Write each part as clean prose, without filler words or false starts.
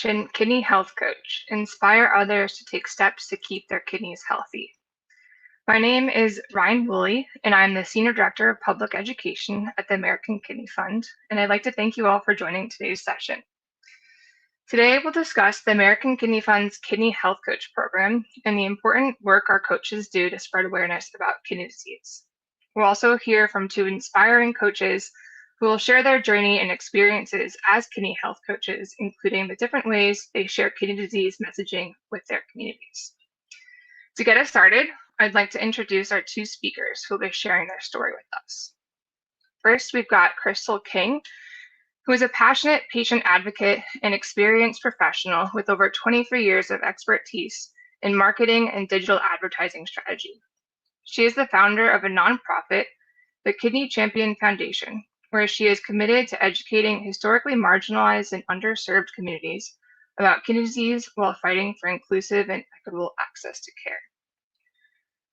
session, Kidney Health Coach, inspire others to take steps to keep their kidneys healthy. My name is Ryan Woolley, and I'm the Senior Director of Public Education at the American Kidney Fund, and I'd like to thank you all for joining today's session. Today, we'll discuss the American Kidney Fund's Kidney Health Coach program and the important work our coaches do to spread awareness about kidney disease. We'll also hear from two inspiring coaches who will share their journey and experiences as kidney health coaches, including the different ways they share kidney disease messaging with their communities. To get us started, I'd like to introduce our two speakers who will be sharing their story with us. First, we've got Crystal King, who is a passionate patient advocate and experienced professional with over 23 years of expertise in marketing and digital advertising strategy. She is the founder of a nonprofit, the Kidney Champion Foundation, where she is committed to educating historically marginalized and underserved communities about kidney disease while fighting for inclusive and equitable access to care.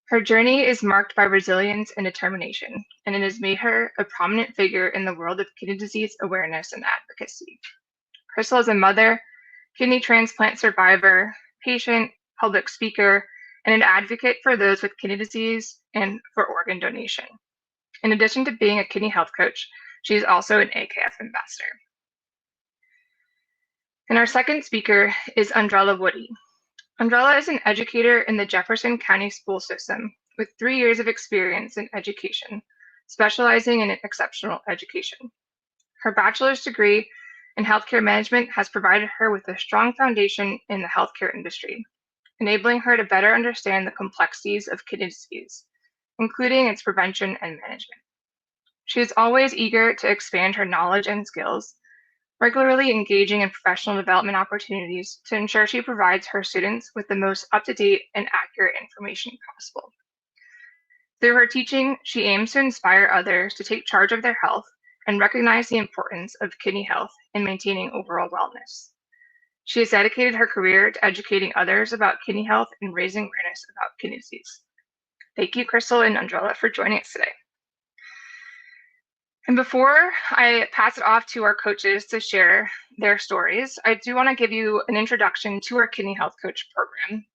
Her journey is marked by resilience and determination, and it has made her a prominent figure in the world of kidney disease awareness and advocacy. Crystal is a mother, kidney transplant survivor, patient, public speaker, and an advocate for those with kidney disease and for organ donation. In addition to being a kidney health coach, she is also an AKF ambassador. And our second speaker is Andrella Woody. Andrella is an educator in the Jefferson County school system with 3 years of experience in education, specializing in exceptional education. Her bachelor's degree in healthcare management has provided her with a strong foundation in the healthcare industry, enabling her to better understand the complexities of kidney disease, including its prevention and management. She is always eager to expand her knowledge and skills, regularly engaging in professional development opportunities to ensure she provides her students with the most up-to-date and accurate information possible. Through her teaching, she aims to inspire others to take charge of their health and recognize the importance of kidney health in maintaining overall wellness. She has dedicated her career to educating others about kidney health and raising awareness about kidney disease. Thank you, Crystal and Andrella, for joining us today. And before I pass it off to our coaches to share their stories, I do want to give you an introduction to our Kidney Health Coach program.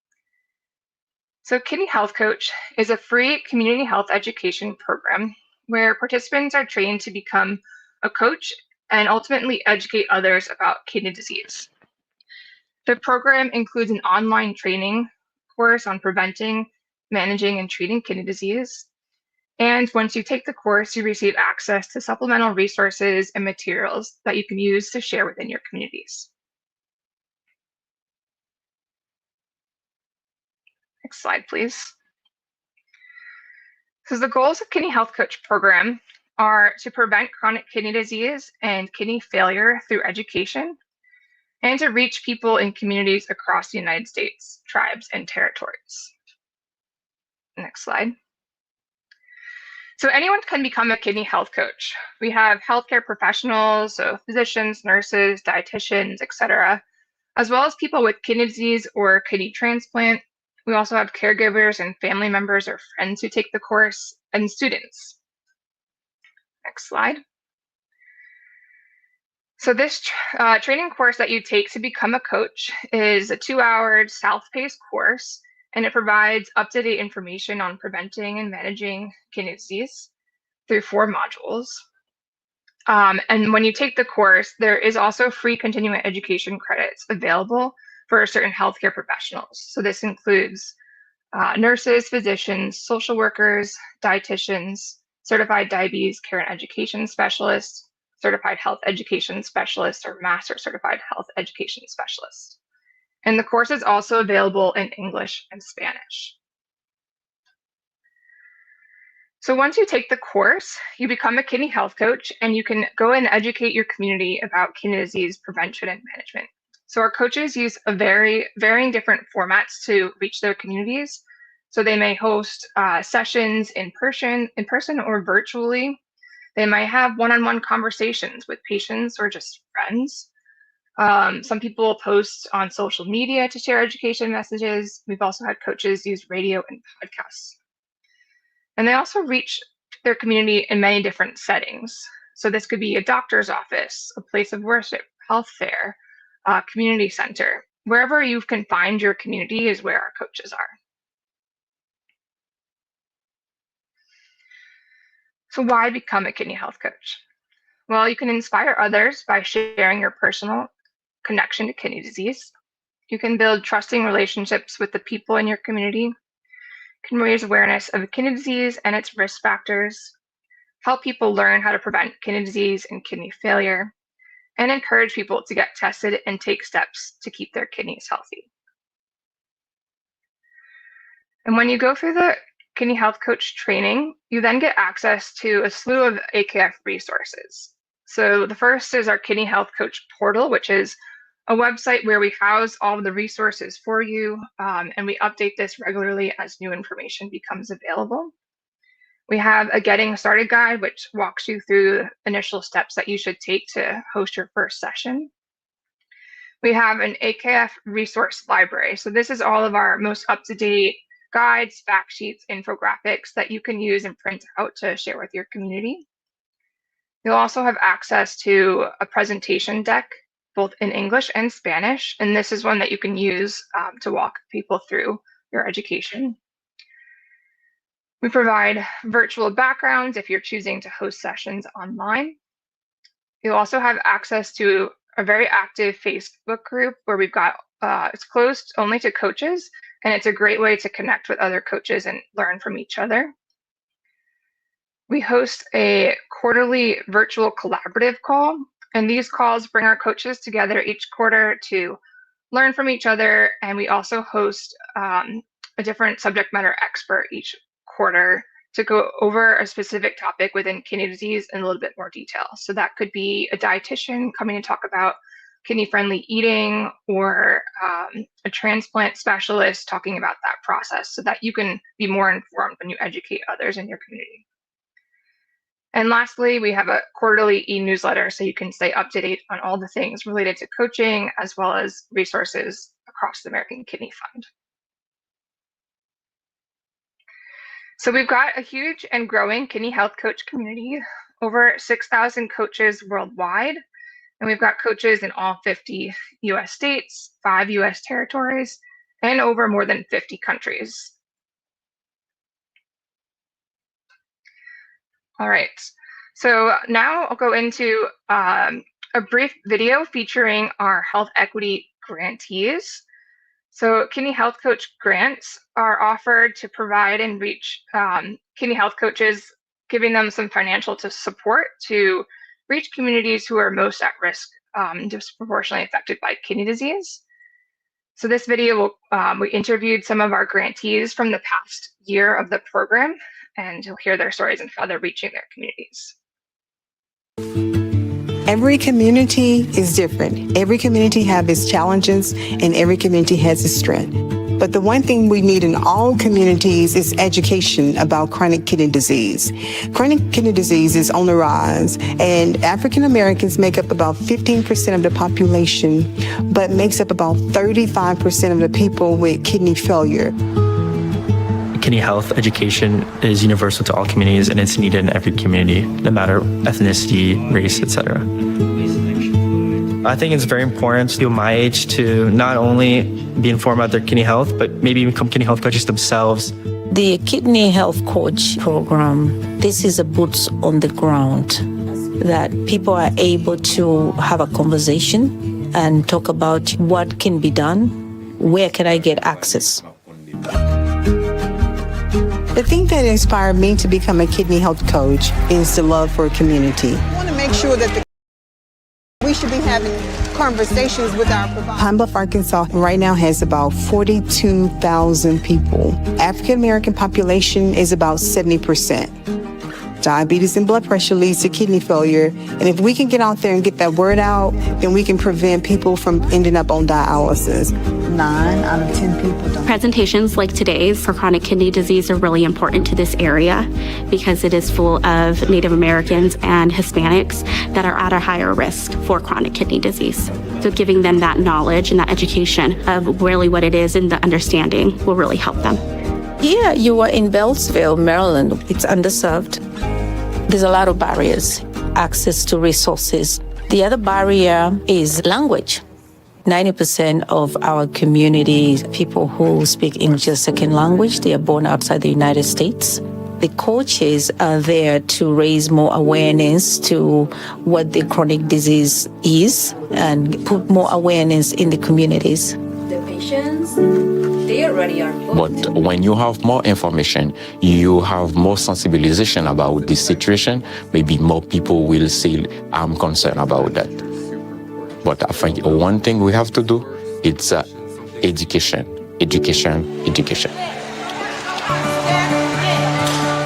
So Kidney Health Coach is a free community health education program where participants are trained to become a coach and ultimately educate others about kidney disease. The program includes an online training course on preventing, managing, and treating kidney disease. And once you take the course, you receive access to supplemental resources and materials that you can use to share within your communities. Next slide, please. So the goals of Kidney Health Coach program are to prevent chronic kidney disease and kidney failure through education, and to reach people in communities across the United States, tribes, and territories. Next slide. So anyone can become a kidney health coach. We have healthcare professionals, so physicians, nurses, dietitians, etc., as well as people with kidney disease or kidney transplant. We also have caregivers and family members or friends who take the course, and students. Next slide. So this training course that you take to become a coach is a 2-hour self-paced course, and it provides up-to-date information on preventing and managing kidney disease through 4 modules. And when you take the course, there is also free continuing education credits available for certain healthcare professionals. So this includes nurses, physicians, social workers, dietitians, certified diabetes care and education specialists, certified health education specialists, or master certified health education specialists. And the course is also available in English and Spanish. So once you take the course, you become a kidney health coach, and you can go and educate your community about kidney disease prevention and management. So our coaches use varying different formats to reach their communities. So they may host sessions in person or virtually. They might have one-on-one conversations with patients or just friends. Some people will post on social media to share education messages. We've also had coaches use radio and podcasts. And they also reach their community in many different settings. So this could be a doctor's office, a place of worship, health fair, community center. Wherever you can find your community is where our coaches are. So why become a kidney health coach? Well, you can inspire others by sharing your personal connection to kidney disease. You can build trusting relationships with the people in your community. You can raise awareness of kidney disease and its risk factors, help people learn how to prevent kidney disease and kidney failure, and encourage people to get tested and take steps to keep their kidneys healthy. And when you go through the Kidney Health Coach training, you then get access to a slew of AKF resources. So the first is our Kidney Health Coach portal, which is a website where we house all of the resources for you, and we update this regularly as new information becomes available. We have a Getting Started guide, which walks you through the initial steps that you should take to host your first session. We have an AKF resource library. So this is all of our most up-to-date guides, fact sheets, infographics that you can use and print out to share with your community. You'll also have access to a presentation deck, both in English and Spanish, and this is one that you can use to walk people through your education. We provide virtual backgrounds if you're choosing to host sessions online. You'll also have access to a very active Facebook group where we've got, it's closed only to coaches, and it's a great way to connect with other coaches and learn from each other. We host a quarterly virtual collaborative call, and these calls bring our coaches together each quarter to learn from each other, and we also host a different subject matter expert each quarter to go over a specific topic within kidney disease in a little bit more detail. So that could be a dietitian coming to talk about kidney-friendly eating, or a transplant specialist talking about that process so that you can be more informed when you educate others in your community. And lastly, we have a quarterly e-newsletter so you can stay up to date on all the things related to coaching as well as resources across the American Kidney Fund. So we've got a huge and growing kidney health coach community, over 6,000 coaches worldwide. And we've got coaches in all 50 US states, 5 US territories, and over more than 50 countries. All right, so now I'll go into a brief video featuring our health equity grantees. So Kidney Health Coach grants are offered to provide and reach kidney health coaches, giving them some financial support to reach communities who are most at risk, disproportionately affected by kidney disease. So this video, we interviewed some of our grantees from the past year of the program, and you'll hear their stories and how they're reaching their communities. Every community is different. Every community has its challenges, and every community has its strength. But the one thing we need in all communities is education about chronic kidney disease. Chronic kidney disease is on the rise, and African Americans make up about 15% of the population, but makes up about 35% of the people with kidney failure. Kidney health education is universal to all communities, and it's needed in every community, no matter ethnicity, race, etc. I think it's very important to people my age to not only be informed about their kidney health, but maybe become kidney health coaches themselves. The Kidney Health Coach program, this is a boots on the ground, that people are able to have a conversation and talk about what can be done, where can I get access. The thing that inspired me to become a kidney health coach is the love for a community. I want to make sure that we should be having conversations with our providers. Pine Bluff, Arkansas right now has about 42,000 people. African American population is about 70%. Diabetes and blood pressure leads to kidney failure. And if we can get out there and get that word out, then we can prevent people from ending up on dialysis. 9 out of 10 people don't. Presentations like today's for chronic kidney disease are really important to this area because it is full of Native Americans and Hispanics that are at a higher risk for chronic kidney disease. So giving them that knowledge and that education of really what it is and the understanding will really help them. Here you are in Beltsville, Maryland. It's underserved. There's a lot of barriers, access to resources. The other barrier is language. 90% of our community, people who speak English as a second language, they are born outside the United States. The coaches are there to raise more awareness to what the chronic disease is and put more awareness in the communities. The patients, they already are booked. But when you have more information, you have more sensibilization about this situation, maybe more people will say, I'm concerned about that. But I think one thing we have to do, it's education.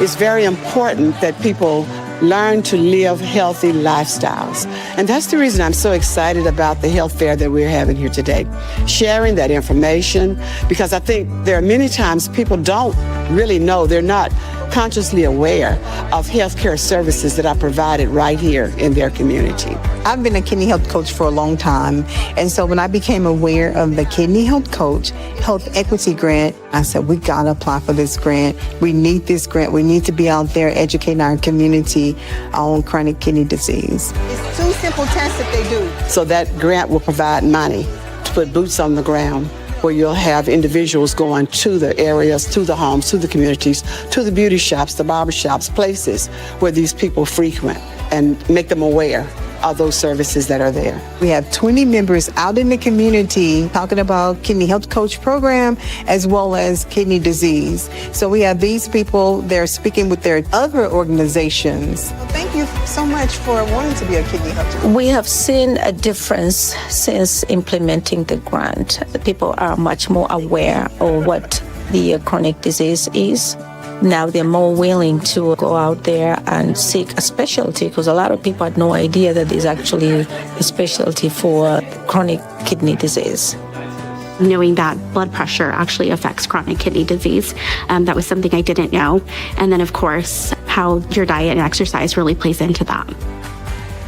It's very important that people learn to live healthy lifestyles. And that's the reason I'm so excited about the health fair that we're having here today. Sharing that information, because I think there are many times people don't really know, they're not consciously aware of healthcare services that are provided right here in their community. I've been a kidney health coach for a long time. And so when I became aware of the Kidney Health Coach Health Equity Grant, I said, we got to apply for this grant. We need this grant. We need to be out there educating our community on chronic kidney disease. It's 2 simple tests that they do. So that grant will provide money to put boots on the ground, where you'll have individuals going to the areas, to the homes, to the communities, to the beauty shops, the barber shops, places where these people frequent, and make them aware of those services that are there. We have 20 members out in the community talking about Kidney Health Coach program as well as kidney disease. So we have these people, they're speaking with their other organizations. Well, thank you so much for wanting to be a kidney health coach. We have seen a difference since implementing the grant. People are much more aware of what the chronic disease is. Now they're more willing to go out there and seek a specialty, because a lot of people had no idea that there's actually a specialty for chronic kidney disease. Knowing that blood pressure actually affects chronic kidney disease, that was something I didn't know. And then, of course, how your diet and exercise really plays into that.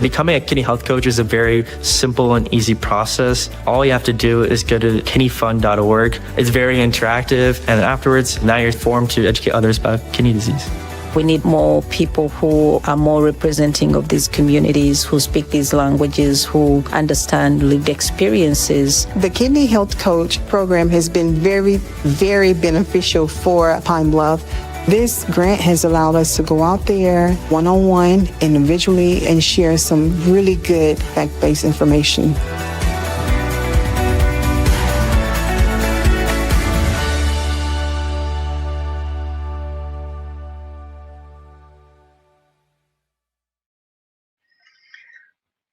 Becoming a kidney health coach is a very simple and easy process. All you have to do is go to kidneyfund.org. It's very interactive, and afterwards, now you're formed to educate others about kidney disease. We need more people who are more representing of these communities, who speak these languages, who understand lived experiences. The Kidney Health Coach program has been very, very beneficial for Pine Bluff. This grant has allowed us to go out there one-on-one, individually, and share some really good fact-based information.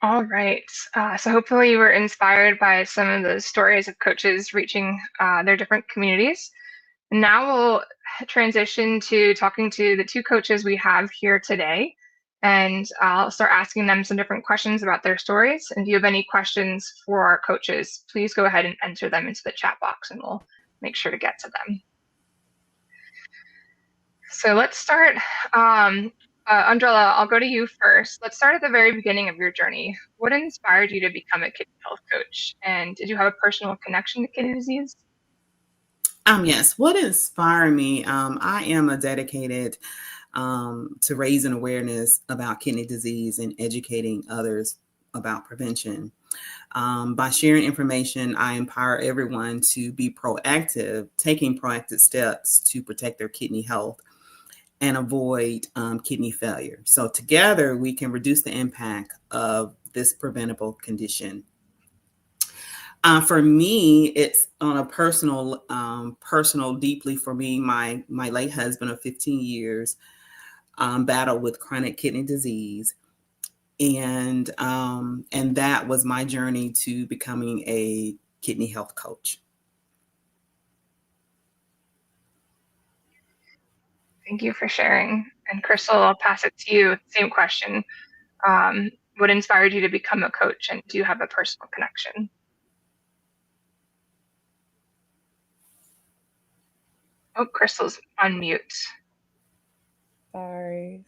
All right. So hopefully you were inspired by some of the stories of coaches reaching their different communities. Now we'll transition to talking to the 2 coaches we have here today, and I'll start asking them some different questions about their stories. And if you have any questions for our coaches, please go ahead and enter them into the chat box and we'll make sure to get to them. So let's start. Andrella, I'll go to you first. Let's start at the very beginning of your journey. What inspired you to become a kidney health coach? And did you have a personal connection to kidney disease? Yes. What inspired me? I am a dedicated to raising awareness about kidney disease and educating others about prevention. By sharing information, I empower everyone to be proactive, taking proactive steps to protect their kidney health and avoid kidney failure. So together, we can reduce the impact of this preventable condition. For me, it's on a personal, deeply for me, my late husband of 15 years battled with chronic kidney disease. And that was my journey to becoming a kidney health coach. Thank you for sharing. And Crystal, I'll pass it to you. Same question. What inspired you to become a coach, and do you have a personal connection? Oh, Crystal's on mute. Sorry.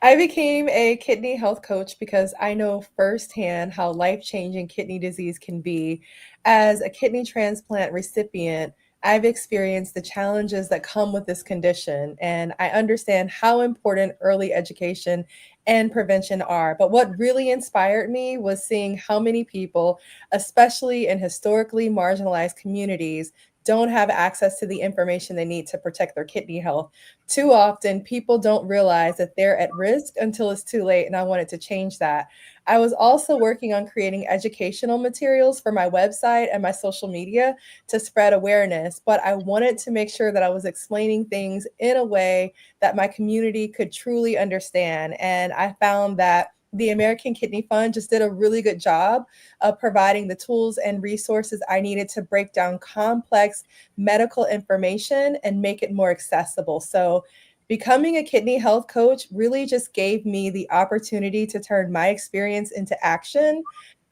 I became a kidney health coach because I know firsthand how life-changing kidney disease can be. As a kidney transplant recipient, I've experienced the challenges that come with this condition, and I understand how important early education and prevention are. But what really inspired me was seeing how many people, especially in historically marginalized communities, don't have access to the information they need to protect their kidney health. Too often, people don't realize that they're at risk until it's too late, and I wanted to change that. I was also working on creating educational materials for my website and my social media to spread awareness, but I wanted to make sure that I was explaining things in a way that my community could truly understand. And I found that the American Kidney Fund just did a really good job of providing the tools and resources I needed to break down complex medical information and make it more accessible. So becoming a kidney health coach really just gave me the opportunity to turn my experience into action.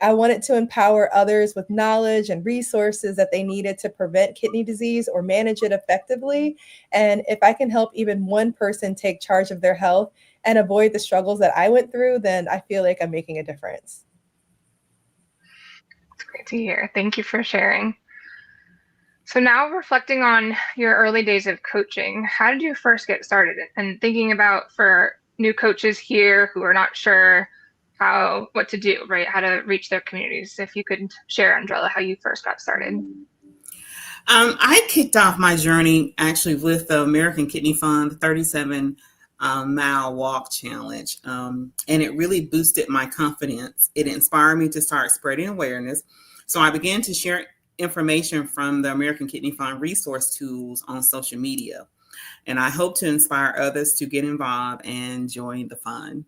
I wanted to empower others with knowledge and resources that they needed to prevent kidney disease or manage it effectively. And if I can help even one person take charge of their health and avoid the struggles that I went through, then I feel like I'm making a difference. It's great to hear. Thank you for sharing. So now reflecting on your early days of coaching, how did you first get started? And thinking about for new coaches here who are not sure what to do, right? How to reach their communities. If you could share, Andrella, how you first got started. I kicked off my journey actually with the American Kidney Fund 37 mile walk challenge. And it really boosted my confidence. It inspired me to start spreading awareness. So I began to share information from the American Kidney Fund resource tools on social media. And I hope to inspire others to get involved and join the fund.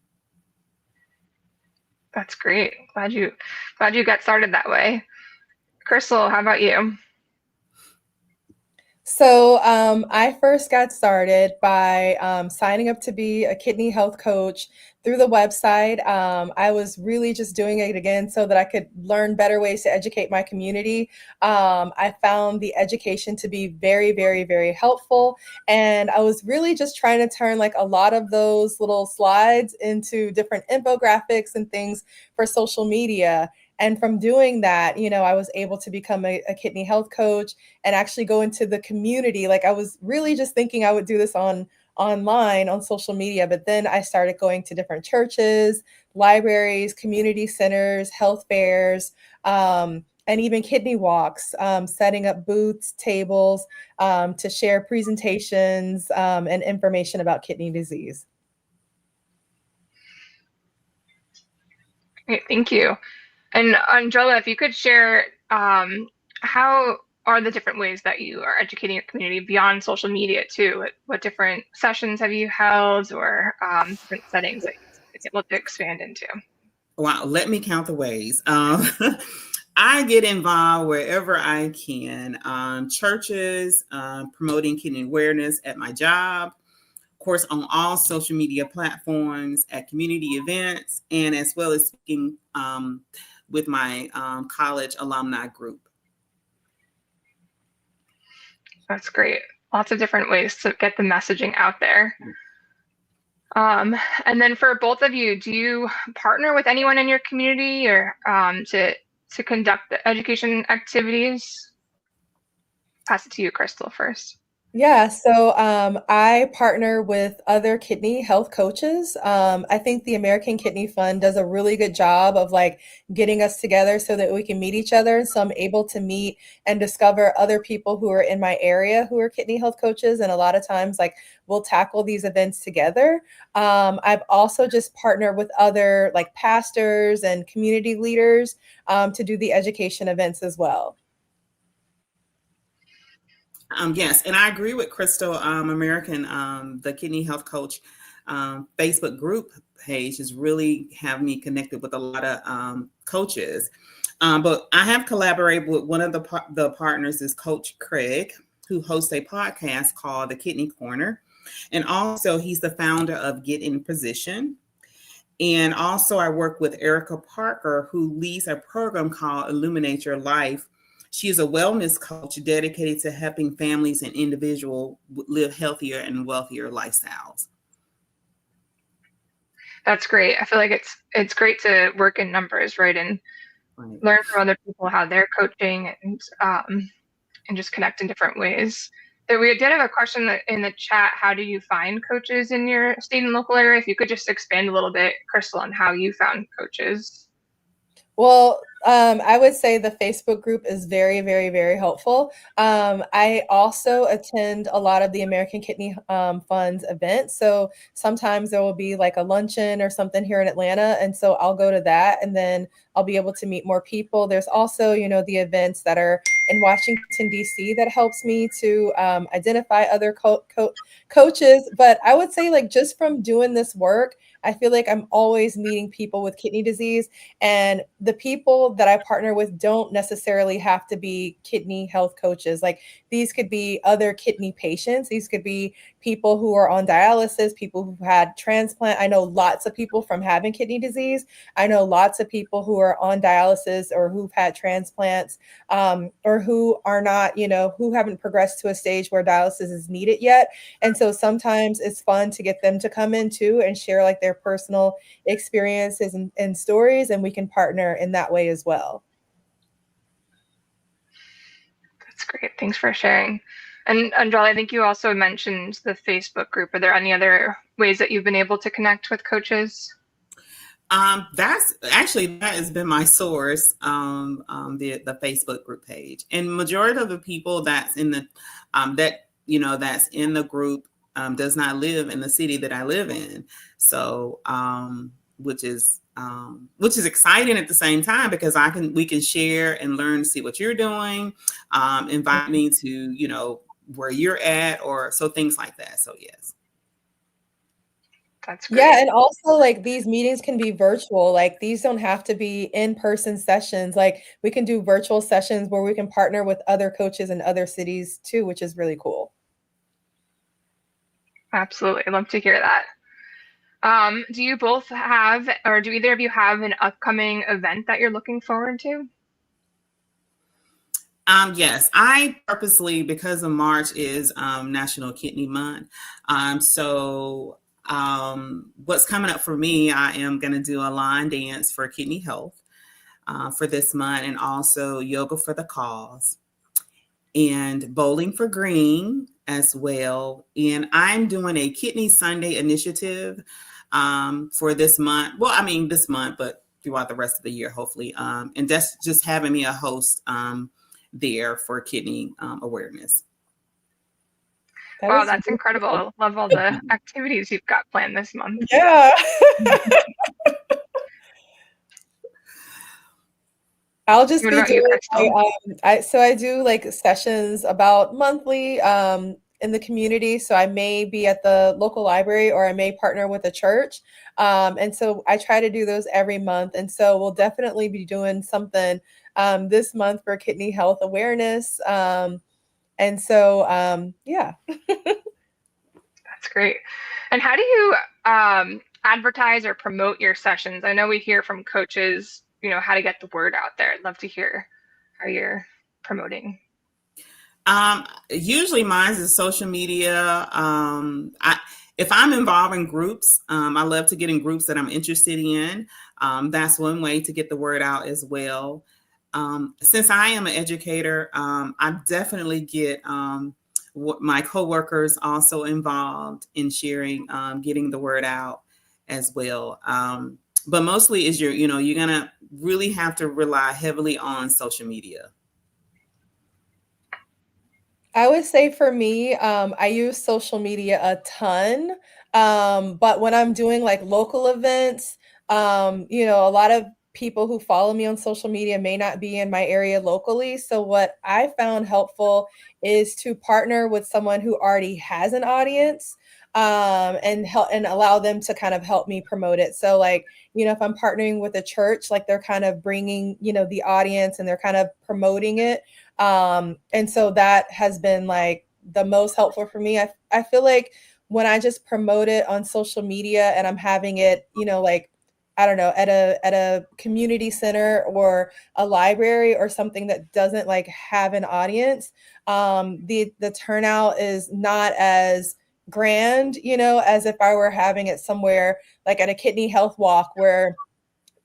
That's great. Glad you got started that way. Crystal, how about you? So I first got started by signing up to be a kidney health coach through the website. I was really just doing it again so that I could learn better ways to educate my community. I found the education to be very, very, very helpful. And I was really just trying to turn like a lot of those little slides into different infographics and things for social media. And from doing that, I was able to become a kidney health coach and actually go into the community. Like I was really just thinking I would do this online on social media, but then I started going to different churches, libraries, community centers, health fairs, and even kidney walks, setting up booths, tables to share presentations and information about kidney disease. Great, thank you. And Andrella, if you could share, how are the different ways that you are educating your community beyond social media too? What different sessions have you held, or different settings that you're able to expand into? Wow, let me count the ways. I get involved wherever I can. Churches, promoting kidney awareness at my job, of course, on all social media platforms, at community events, and as well as speaking with my college alumni group. That's great. Lots of different ways to get the messaging out there. And then for both of you, do you partner with anyone in your community or to conduct the education activities? Pass it to you, Crystal, first. Yeah, so I partner with other kidney health coaches. I think the American Kidney Fund does a really good job of like getting us together so that we can meet each other. So I'm able to meet and discover other people who are in my area who are kidney health coaches. And a lot of times like we'll tackle these events together. I've also just partnered with other like pastors and community leaders to do the education events as well. Yes, and I agree with Crystal. American, the Kidney Health Coach Facebook group page has really have me connected with a lot of coaches. But I have collaborated with one of the partners is Coach Craig, who hosts a podcast called The Kidney Corner. And also he's the founder of Get in Position. And also I work with Erica Parker, who leads a program called Illuminate Your Life. She is a wellness coach dedicated to helping families and individuals live healthier and wealthier lifestyles. That's great. I feel like it's great to work in numbers, right? And learn from other people how they're coaching and just connect in different ways. We did have a question in the chat. How do you find coaches in your state and local area? If you could just expand a little bit, Crystal, on how you found coaches. Well, I would say the Facebook group is very, very, very helpful. I also attend a lot of the American Kidney Fund's events. So sometimes there will be like a luncheon or something here in Atlanta. And so I'll go to that and then I'll be able to meet more people. There's also, the events that are in Washington, D.C. that helps me to identify other coaches. But I would say like just from doing this work, I feel like I'm always meeting people with kidney disease, and the people that I partner with don't necessarily have to be kidney health coaches. Like these could be other kidney patients. These could be people who are on dialysis, people who've had transplant. I know lots of people from having kidney disease. I know lots of people who are on dialysis or who've had transplants, or who are not, who haven't progressed to a stage where dialysis is needed yet. And so sometimes it's fun to get them to come in too and share like their personal experiences and stories, and we can partner in that way as well. That's great. Thanks for sharing. And Anjali, I think you also mentioned the Facebook group. Are there any other ways that you've been able to connect with coaches? That has been my source, the Facebook group page, and majority of the people that's in the that's in the group does not live in the city that I live in. So, which is exciting at the same time, because we can share and learn, see what you're doing, invite me to, where you're at, or so things like that. So yes. That's great. Yeah, and also like these meetings can be virtual. Like these don't have to be in-person sessions. Like we can do virtual sessions where we can partner with other coaches in other cities too, which is really cool. Absolutely. I'd love to hear that. Do you both have, or do either of you have an upcoming event that you're looking forward to? Yes, I purposely, because of March is National Kidney Month. So what's coming up for me, I am going to do a line dance for kidney health for this month, and also yoga for the cause, and bowling for green as well. And I'm doing a Kidney Sunday initiative for this month. Well, I mean this month, but throughout the rest of the year, hopefully. And that's just having me a host there for kidney awareness. Wow, that's incredible. I love all the activities you've got planned this month. Yeah. I'll just be doing, I do like sessions about monthly in the community. So I may be at the local library, or I may partner with a church. And so I try to do those every month. And so we'll definitely be doing something this month for kidney health awareness. And so, yeah. That's great. And how do you advertise or promote your sessions? I know we hear from coaches, how to get the word out there. I'd love to hear how you're promoting. Usually mine is social media. If I'm involved in groups, I love to get in groups that I'm interested in. That's one way to get the word out as well. Since I am an educator, I definitely get my coworkers also involved in sharing, getting the word out as well. But mostly is you're gonna really have to rely heavily on social media. I would say for me, I use social media a ton. But when I'm doing like local events, a lot of people who follow me on social media may not be in my area locally. So what I found helpful is to partner with someone who already has an audience, and help and allow them to kind of help me promote it. So like, if I'm partnering with a church, like they're kind of bringing, the audience, and they're kind of promoting it. And so that has been like the most helpful for me. I feel like when I just promote it on social media and I'm having it, like, I don't know, at a community center or a library or something that doesn't like have an audience, the turnout is not as grand, as if I were having it somewhere like at a kidney health walk where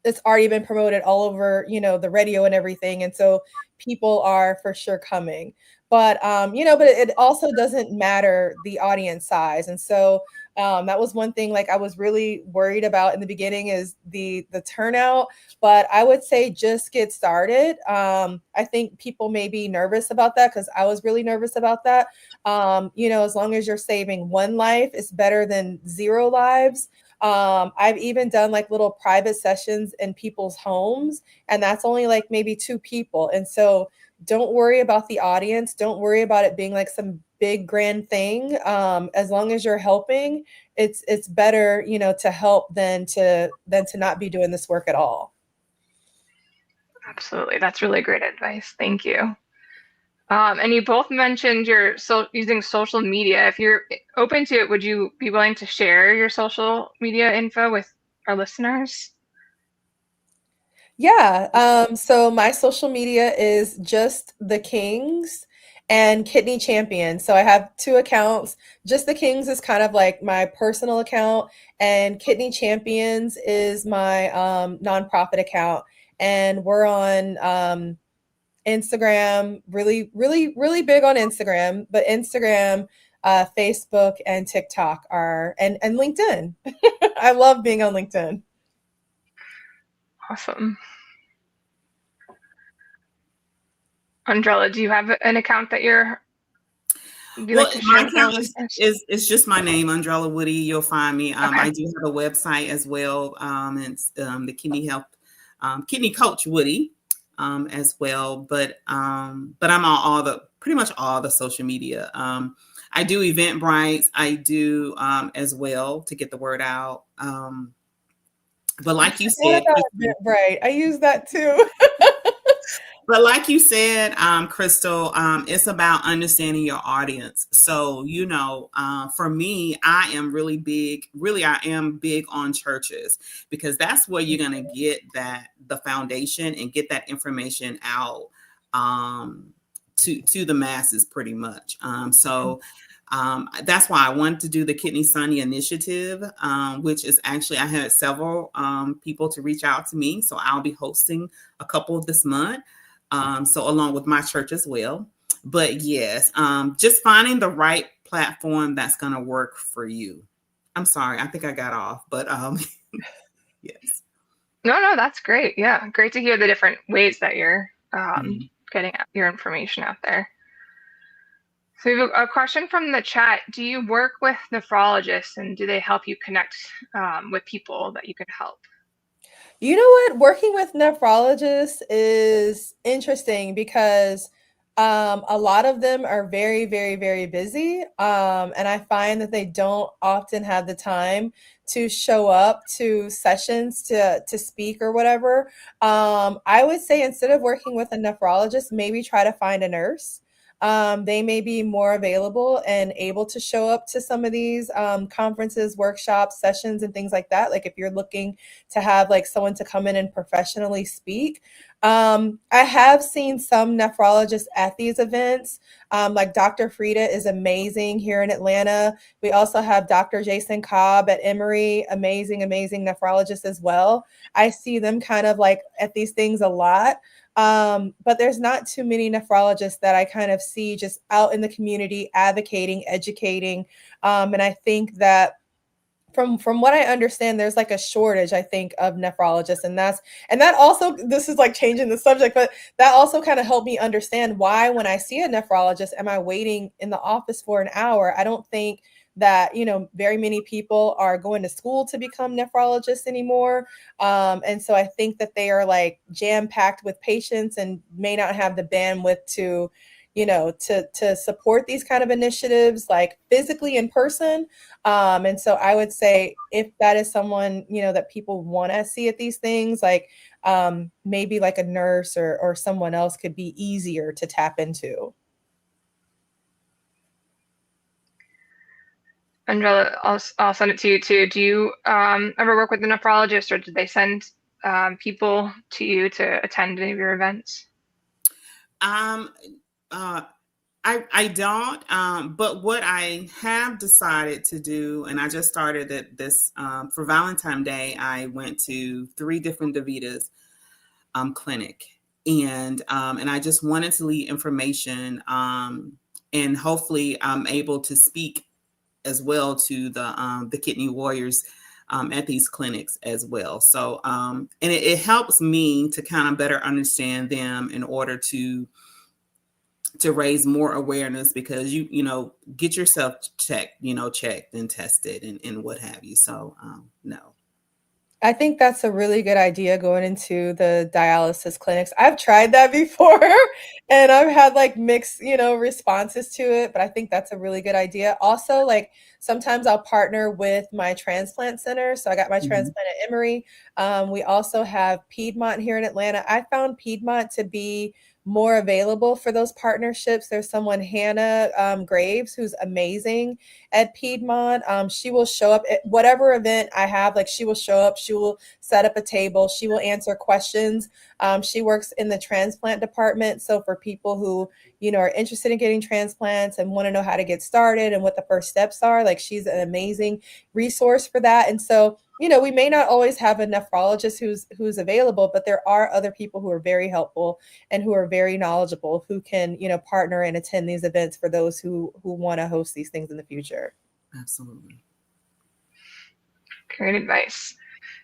it's already been promoted all over, the radio and everything. And so people are for sure coming. But but it also doesn't matter the audience size. And so that was one thing like I was really worried about in the beginning is the turnout. But I would say just get started. I think people may be nervous about that because I was really nervous about that. As long as you're saving one life, it's better than 0 lives. I've even done like little private sessions in people's homes, and that's only like maybe 2 people. And so don't worry about the audience. Don't worry about it being like some big grand thing. As long as you're helping, it's better, to help than to not be doing this work at all. Absolutely. That's really great advice. Thank you. And you both mentioned using social media. If you're open to it, would you be willing to share your social media info with our listeners? Yeah. So my social media is just the Kings and Kidney Champion. So I have 2 accounts. Just the Kings is kind of like my personal account, and Kidney Champions is my nonprofit account. And we're on Instagram, really, really, really big on Instagram, but Instagram, Facebook, and TikTok and LinkedIn. I love being on LinkedIn. Awesome. Andrella, do you have an account that my account is just my name, Andrella Woody. You'll find me. Okay. I do have a website as well. It's the Kidney Health Kidney Coach Woody as well. But I'm on pretty much all the social media. I do Eventbrite. I do as well to get the word out. But like you said, Right, I use that too. But like you said, Crystal, it's about understanding your audience. So, for me, I am really big. Really, I am big on churches because that's where you're going to get the foundation and get that information out to the masses pretty much. That's why I wanted to do the Kidney Sunny initiative, which is actually, I had several people to reach out to me. So I'll be hosting a couple this month. So along with my church as well. But yes, just finding the right platform that's going to work for you. I'm sorry, I think I got off, but yes. No, that's great. Yeah, great to hear the different ways that you're getting your information out there. So we have a question from the chat. Do you work with nephrologists, and do they help you connect with people that you can help? You know what? Working with nephrologists is interesting because a lot of them are very, very, very busy. And I find that they don't often have the time to show up to sessions to speak or whatever. I would say instead of working with a nephrologist, maybe try to find a nurse. They may be more available and able to show up to some of these conferences, workshops, sessions, and things like that. Like if you're looking to have like someone to come in and professionally speak. I have seen some nephrologists at these events. Like Dr. Frida is amazing here in Atlanta. We also have Dr. Jason Cobb at Emory, amazing, amazing nephrologist as well. I see them kind of like at these things a lot. But there's not too many nephrologists that I kind of see just out in the community advocating, educating. And I think that from what I understand, there's like a shortage, I think, of nephrologists. And that also, this is like changing the subject, but that also kind of helped me understand why when I see a nephrologist, am I waiting in the office for an hour? I don't think that, very many people are going to school to become nephrologists anymore. And so I think that they are like jam-packed with patients and may not have the bandwidth to support these kind of initiatives like physically in person. And so I would say if that is someone, that people want to see at these things, like maybe like a nurse or someone else could be easier to tap into. Andrella, I'll send it to you too. Do you ever work with a nephrologist, or do they send people to you to attend any of your events? I don't, but what I have decided to do, and I just started it this for Valentine's Day, I went to 3 different DaVita's clinic, and I just wanted to leave information, and hopefully I'm able to speak as well to the kidney warriors at these clinics as well. So, and it helps me to kind of better understand them in order to raise more awareness, because you know, get yourself checked and tested and what have you. So, no. I think that's a really good idea going into the dialysis clinics. I've tried that before and I've had like mixed, responses to it, but I think that's a really good idea. Also, like sometimes I'll partner with my transplant center. So I got my transplant at Emory. We also have Piedmont here in Atlanta. I found Piedmont to be more available for those partnerships. There's someone, Hannah Graves, who's amazing at Piedmont. She will show up at whatever event I have. Like she will show up, she will set up a table, she will answer questions. She works in the transplant department. So for people who, are interested in getting transplants and want to know how to get started and what the first steps are, like she's an amazing resource for that. And so, we may not always have a nephrologist who's available, but there are other people who are very helpful and who are very knowledgeable who can, partner and attend these events for those who want to host these things in the future. Absolutely. Great advice.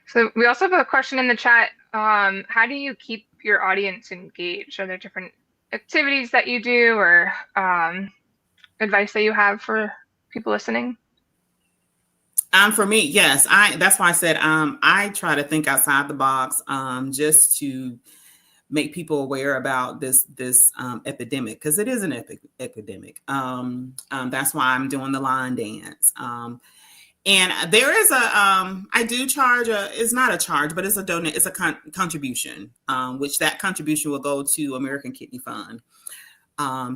So we also have a question in the chat. How do you keep your audience engaged? Are there different activities that you do or advice that you have for people listening? For me, yes. That's why I said I try to think outside the box, just to make people aware about this epidemic, because it is an epidemic. That's why I'm doing the line dance. And there is I do charge it's not a charge, but it's a contribution, which that contribution will go to American Kidney Fund.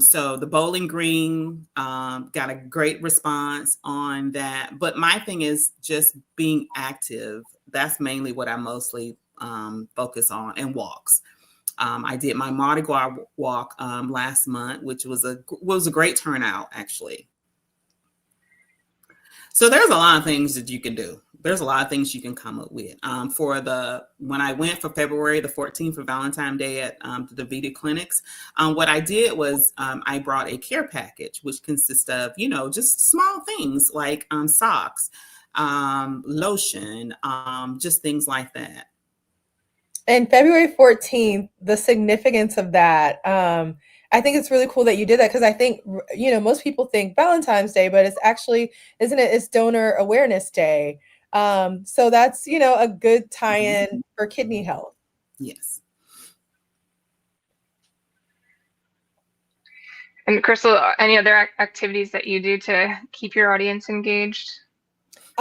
So the Bowling Green got a great response on that. But my thing is just being active. That's mainly what I mostly focus on, and walks. I did my Mardi Gras walk last month, which was a great turnout, actually. So there's a lot of things that you can do. There's a lot of things you can come up with. When I went for February the 14th for Valentine's Day at the DaVita clinics, what I did was I brought a care package, which consists of, just small things like socks, lotion, just things like that. And February 14th, the significance of that, I think it's really cool that you did that, because I think, most people think Valentine's Day, but it's actually, isn't it? It's Donor Awareness Day. So that's, a good tie-in for kidney health. Yes. And Crystal, any other activities that you do to keep your audience engaged?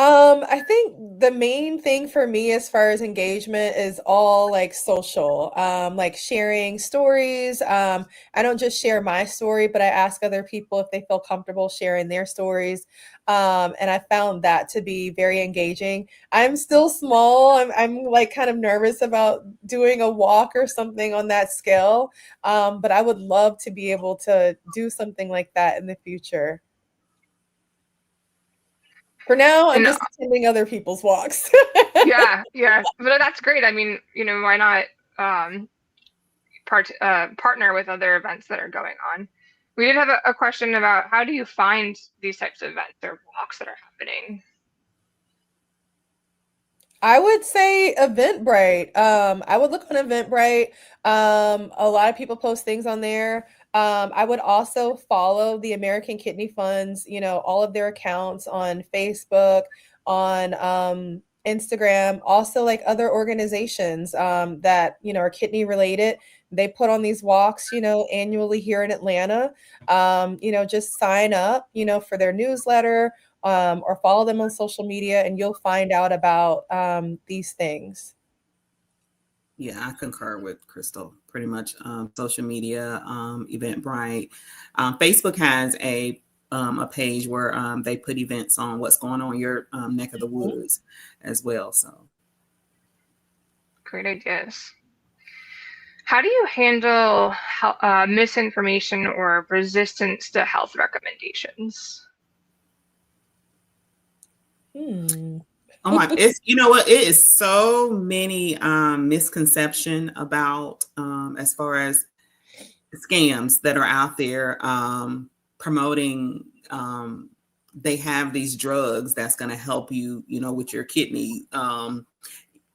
I think the main thing for me as far as engagement is all like social, like sharing stories. I don't just share my story, but I ask other people if they feel comfortable sharing their stories. And I found that to be very engaging. I'm still small. I'm like kind of nervous about doing a walk or something on that scale. But I would love to be able to do something like that in the future. For now, I'm just attending other people's walks. yeah, but that's great. I mean, why not partner with other events that are going on? We did have a question about how do you find these types of events or walks that are happening? I would say Eventbrite. I would look on Eventbrite. A lot of people post things on there. I would also follow the American Kidney Fund's, all of their accounts on Facebook, on Instagram, also like other organizations that, are kidney related. They put on these walks, annually here in Atlanta. Just sign up, for their newsletter, or follow them on social media, and you'll find out about these things. Yeah, I concur with Crystal. Pretty much social media, Eventbrite. Facebook has a page where they put events on what's going on in your neck of the woods as well. So great ideas. How do you handle misinformation or resistance to health recommendations? Oh my, it's, you know what, it is so many misconception about as far as scams that are out there promoting they have these drugs that's going to help you, you know, with your kidney,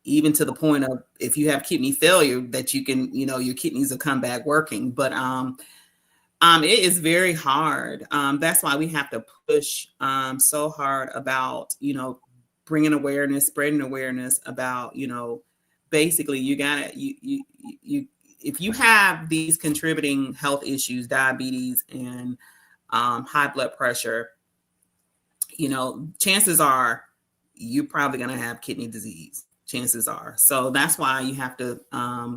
even to the point of if you have kidney failure that you can, you know, your kidneys will come back working. But it is very hard. That's why we have to push so hard about, you know, bringing awareness, spreading awareness about, you know, basically you gotta, you if you have these contributing health issues, diabetes and high blood pressure, you know, chances are you're probably going to have kidney disease. Chances are. So that's why you have to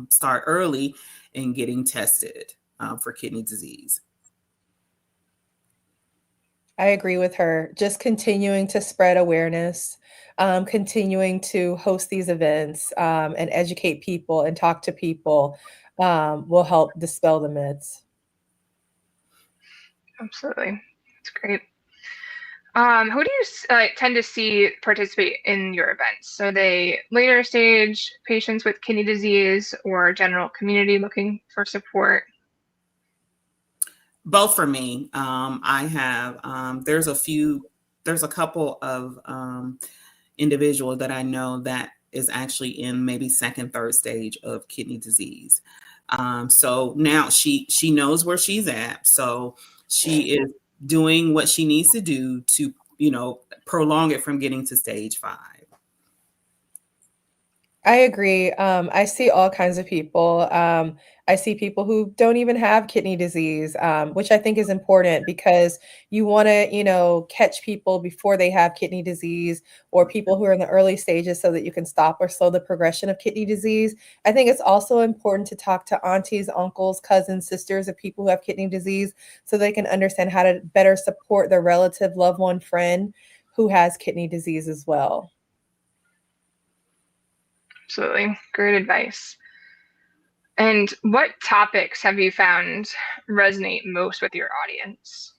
start early in getting tested for kidney disease. I agree with her. Just continuing to spread awareness, continuing to host these events and educate people and talk to people will help dispel the myths. Absolutely. That's great. Who do you tend to see participate in your events? Are they later stage patients with kidney disease or general community looking for support? Both for me. I have, there's a couple of individuals that I know that is actually in maybe second, third stage of kidney disease. So now she knows where she's at. So she is doing what she needs to do to, you know, prolong it from getting to stage 5. I agree. I see all kinds of people. I see people who don't even have kidney disease, which I think is important because you want to, you know, catch people before they have kidney disease or people who are in the early stages so that you can stop or slow the progression of kidney disease. I think it's also important to talk to aunties, uncles, cousins, sisters of people who have kidney disease so they can understand how to better support their relative, loved one, friend who has kidney disease as well. Absolutely. Great advice. And what topics have you found resonate most with your audience?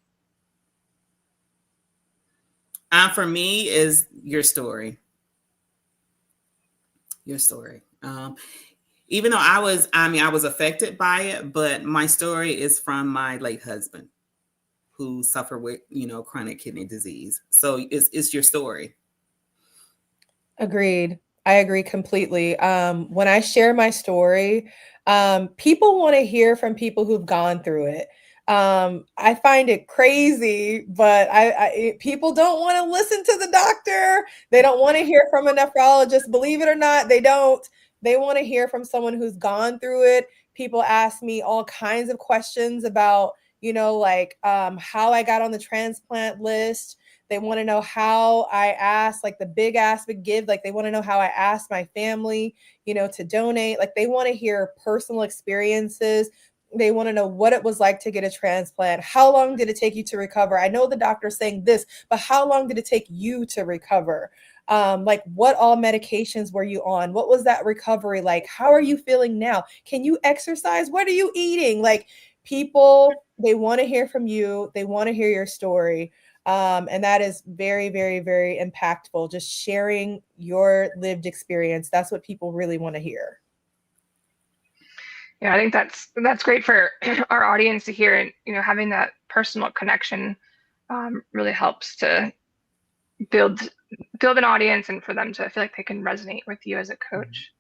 For me is your story. Your story. Even though I was affected by it, but my story is from my late husband who suffered with, you know, chronic kidney disease. So it's your story. Agreed. I agree completely. When I share my story, people want to hear from people who've gone through it. I find it crazy, but people don't want to listen to the doctor. They don't want to hear from a nephrologist. Believe it or not, they don't. They want to hear from someone who's gone through it. People ask me all kinds of questions about, you know, like how I got on the transplant list. They want to know how I asked, like the big ask, big give. Like they want to know how I asked my family, you know, to donate. Like they want to hear personal experiences. They want to know what it was like to get a transplant. How long did it take you to recover? I know the doctor's saying this, but how long did it take you to recover? Like what all medications were you on? What was that recovery like? How are you feeling now? Can you exercise? What are you eating? Like people, they want to hear from you. They want to hear your story. And that is very, very, very impactful. Just sharing your lived experience. That's what people really want to hear. Yeah, I think that's great for our audience to hear, and you know, having that personal connection really helps to build an audience and for them to feel like they can resonate with you as a coach.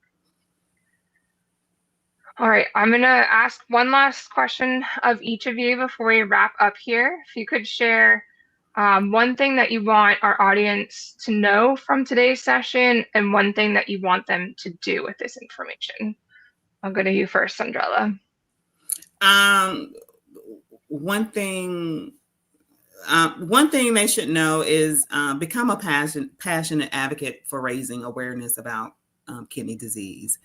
All right, I'm gonna ask one last question of each of you before we wrap up here. If you could share one thing that you want our audience to know from today's session and one thing that you want them to do with this information. I'll go to you first, Sandrella. One thing they should know is become a passionate advocate for raising awareness about kidney disease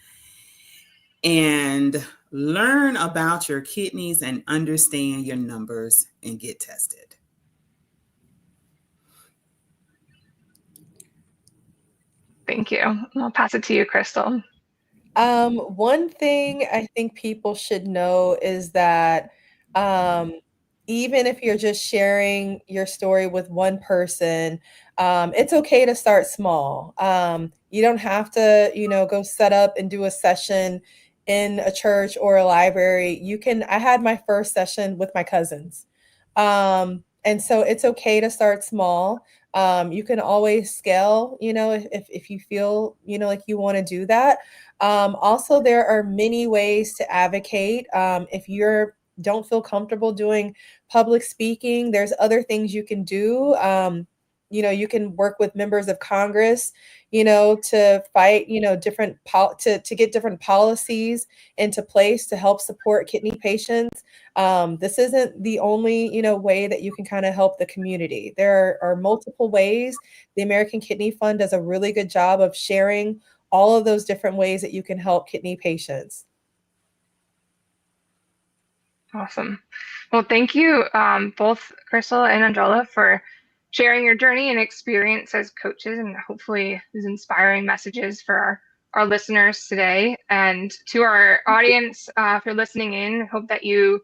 and learn about your kidneys and understand your numbers and get tested. Thank you. I'll pass it to you, Crystal. One thing I think people should know is that um, even if you're just sharing your story with one person, it's okay to start small. You don't have to, go set up and do a session in a church or a library. I had my first session with my cousins. And so it's okay to start small. You can always scale, if you feel, like you want to do that. Also, there are many ways to advocate. If you don't feel comfortable doing public speaking, there's other things you can do. You can work with members of Congress, to fight, to get different policies into place to help support kidney patients. This isn't the only, way that you can kind of help the community. There are multiple ways. The American Kidney Fund does a really good job of sharing all of those different ways that you can help kidney patients. Awesome. Well, thank you both, Crystal and Angela, for sharing your journey and experience as coaches, and hopefully these inspiring messages for our listeners today. And to our audience, if you're listening in, hope that you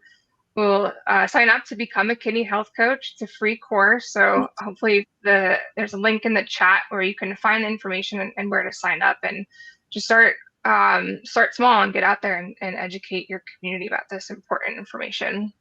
will sign up to become a kidney health coach. It's a free course. So hopefully there's a link in the chat where you can find the information and where to sign up, and just start small and get out there and educate your community about this important information.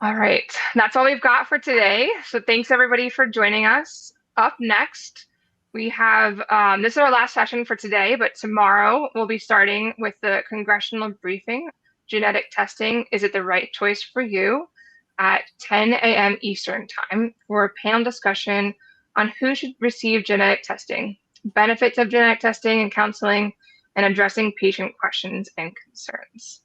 All right, that's all we've got for today. So thanks everybody for joining us. Up next, we have, this is our last session for today, but tomorrow we'll be starting with the congressional briefing, Genetic Testing, Is It the Right Choice for You? At 10 a.m. Eastern Time for a panel discussion on who should receive genetic testing, benefits of genetic testing and counseling, and addressing patient questions and concerns.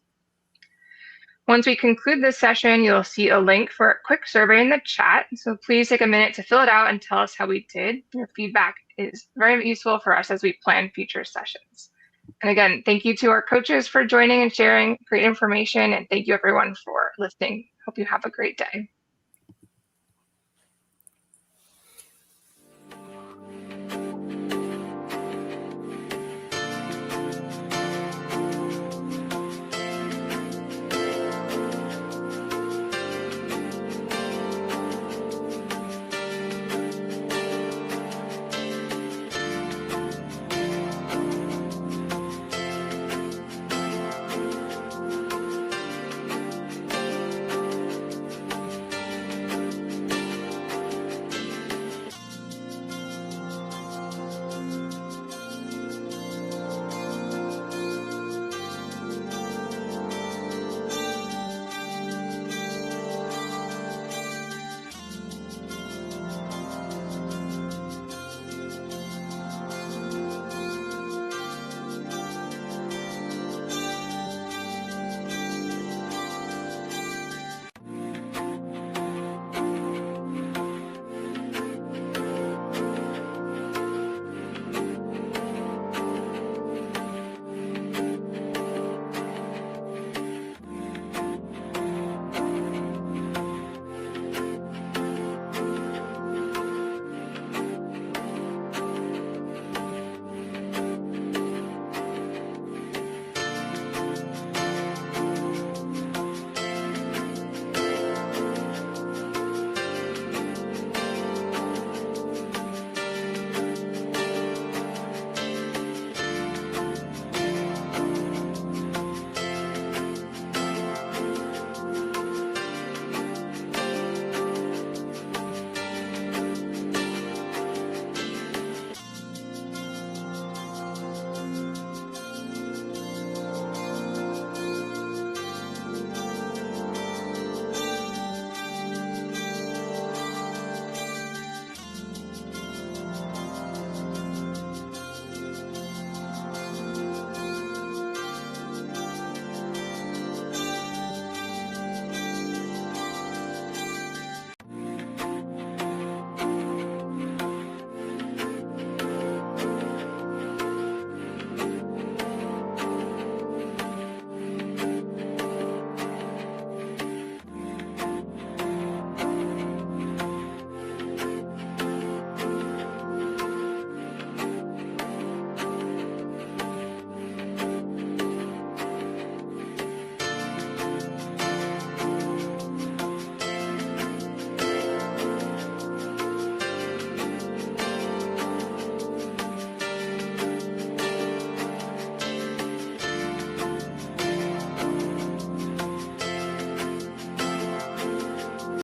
Once we conclude this session, you'll see a link for a quick survey in the chat. So please take a minute to fill it out and tell us how we did. Your feedback is very useful for us as we plan future sessions. And again, thank you to our coaches for joining and sharing great information. And thank you everyone for listening. Hope you have a great day.